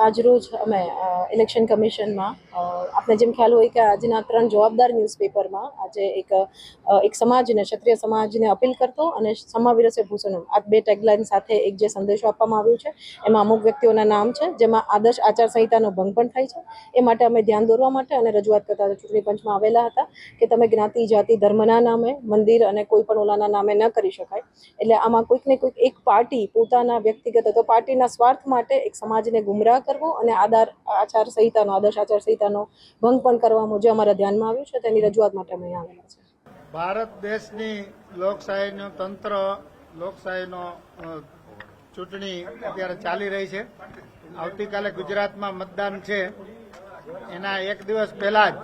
આજરોજ અમે ઇલેક્શન કમિશનમાં આપને જેમ ખ્યાલ હોય કે આજના 3 જવાબદાર ન્યૂઝપેપરમાં આજે એક સમાજને, ક્ષત્રિય સમાજને અપીલ કરતો અને સમા વિરસે ભૂષણમ આ 2 ટેગલાઇન સાથે એક જે સંદેશો આપવામાં આવ્યો છે એમાં અમુક વ્યક્તિઓના નામ છે જેમાં આદર્શ આચારસંહિતાનો ભંગ પણ થાય છે. એ માટે અમે ધ્યાન દોરવા માટે અને રજૂઆત કરતા ચૂંટણી પંચમાં આવેલા હતા કે તમે જ્ઞાતિ, જાતિ, ધર્મના નામે મંદિર અને કોઈ પણ ઓલાના નામે ન કરી શકાય. એટલે આમાં કોઈક ને કોઈક એક પાર્ટી પોતાના વ્યક્તિગત અથવા પાર્ટીના સ્વાર્થ માટે એક સમાજને ગુમરાહ કરવો અને આદર્શ આચારસંહિતાનો ભંગ પણ કરવાનો જે અમારા ધ્યાનમાં આવ્યું છે તેની રજૂઆત માટે અમે આવેલા છે. ભારત દેશની લોકશાહીનું તંત્ર, લોકશાહીનો ચૂંટણી અત્યારે ચાલી રહી છે. આવતીકાલે ગુજરાતમાં મતદાન છે. એના એક દિવસ પહેલા જ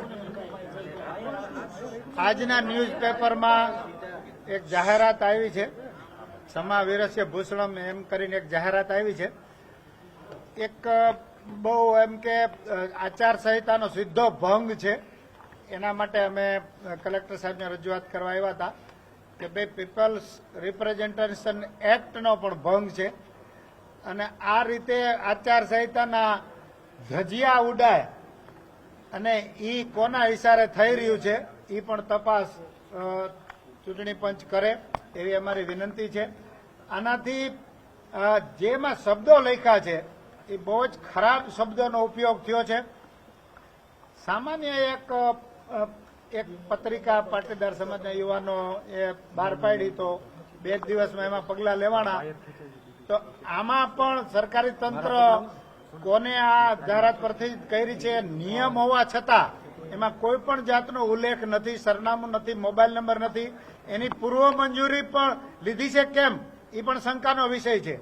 આજના ન્યૂઝપેપરમાં એક જાહેરાત આવી છે. સમા વિરસ્ય ભૂષણમ એમ કરીને એક જાહેરાત આવી છે. એક બહુ એમ કે આચારસંહિતાનો સીધો ભંગ છે. એના માટે અમે કલેક્ટર સાહેબને રજૂઆત કરવા આવ્યા હતા કે ભાઈ પીપલ્સ રિપ્રેઝેન્ટેશન એક્ટનો પણ ભંગ છે અને આ રીતે આચારસંહિતાના ધજિયા ઉડાય અને એ કોના ઇશારે થઈ રહ્યું છે એ પણ તપાસ ચૂંટણી પંચ કરે એવી અમારી વિનંતી છે. આનાથી જેમાં શબ્દો લખ્યા છે એ બહુ જ ખરાબ શબ્દોનો ઉપયોગ થયો છે. સામાન્ય એક પત્રિકા પાટીદાર સમાજના યુવાનો એ બહાર પાડી તો 2 દિવસમાં એમાં પગલાં લેવાના. તો આમાં પણ સરકારી તંત્ર કોને આ જાહેરાત પરથી કરી છે નિયમ હોવા છતાં એમાં કોઈ પણ જાતનો ઉલ્લેખ નથી, સરનામું નથી, મોબાઈલ નંબર નથી. એની પૂર્વ મંજૂરી પણ લીધી છે કેમ એ પણ શંકાનો વિષય છે.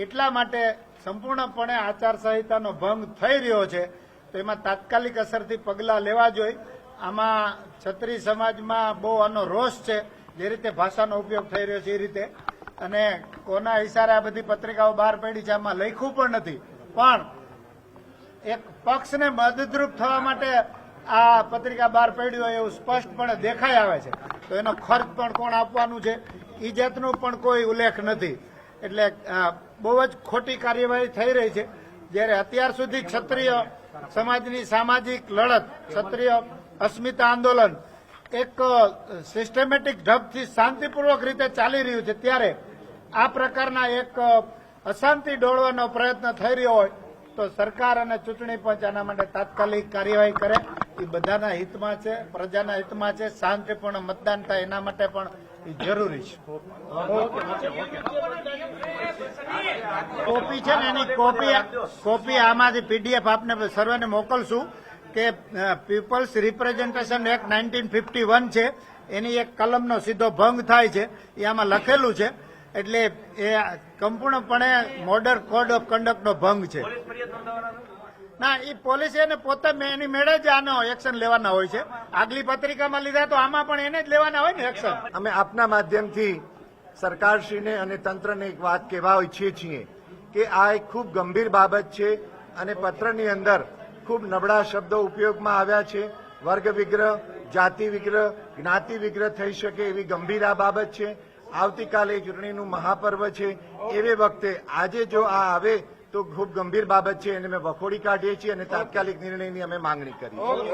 એટલા માટે સંપૂર્ણપણે આચારસંહિતાનો ભંગ થઈ રહ્યો છે તો એમાં તાત્કાલિક અસરથી પગલાં લેવા જોઈએ. આમાં ક્ષત્રિય સમાજમાં બહુ આનો રોષ છે, જે રીતે ભાષાનો ઉપયોગ થઈ રહ્યો છે એ રીતે. અને કોના ઇશારે આ બધી પત્રિકાઓ બહાર પડી છે આમાં લખ્યું પણ નથી, પણ એક પક્ષને મદદરૂપ થવા માટે આ પત્રિકા બહાર પડી હોય એવું સ્પષ્ટપણે દેખાઈ આવે છે. તો એનો ખર્ચ પણ કોણ આપવાનું છે એ જાતનો પણ કોઈ ઉલ્લેખ નથી. એટલે બહુ જ ખોટી કાર્યવાહી થઈ રહી છે. જ્યારે અત્યાર સુધી ક્ષત્રિય સમાજની સામાજિક લડત, ક્ષત્રિય અસ્મિતા આંદોલન એક સિસ્ટમેટિક ઢબથી શાંતિપૂર્વક રીતે ચાલી રહ્યું છે, ત્યારે આ પ્રકારના એક અશાંતિ ડોળવાનો પ્રયત્ન થઈ રહ્યો હોય તો સરકાર અને ચૂંટણી પંચ આના માટે તાત્કાલિક કાર્યવાહી કરે. એ બધાના હિતમાં છે, પ્રજાના હિતમાં છે. શાંતિપૂર્ણ મતદાન થાય એના માટે પણ એ જરૂરી છે. કોપી છે ને એની કોપી આમાંથી પીડીએફ આપને સર્વેને મોકલશું કે પીપલ્સ રિપ્રેઝેન્ટેશન એક્ટ 1951 છે એની એક કલમનો સીધો ભંગ થાય છે એ આમાં લખેલું છે. એટલે એ સંપૂર્ણપણે મોડર કોડ ઓફ કન્ડક્ટનો ભંગ છે. ના, એ પોલીસ એને પોતે એની મેળે જ આનો એક્શન લેવાના હોય છે. આગલી પત્રિકામાં લીધા તો આમાં પણ એને જ લેવાના હોય ને એક્શન. અમે આપના માધ્યમથી સરકારશ્રીને અને તંત્રને એક વાત કહેવા ઈચ્છીએ છીએ કે આ એક ખૂબ ગંભીર બાબત છે અને પત્રની અંદર ખૂબ નબળા શબ્દો ઉપયોગમાં આવ્યા છે. વર્ગ વિગ્રહ, જાતિ વિગ્રહ, જ્ઞાતિ વિગ્રહ થઈ શકે એવી ગંભીર આ બાબત છે. આવતીકાલે ચૂંટણીનું મહાપર્વ છે. એવે વખતે આજે જો આ આવે તો ખૂબ ગંભીર બાબત છે એને અમે વખોડી કાઢીએ છીએ અને તાત્કાલિક નિર્ણયની અમે માંગણી કરી.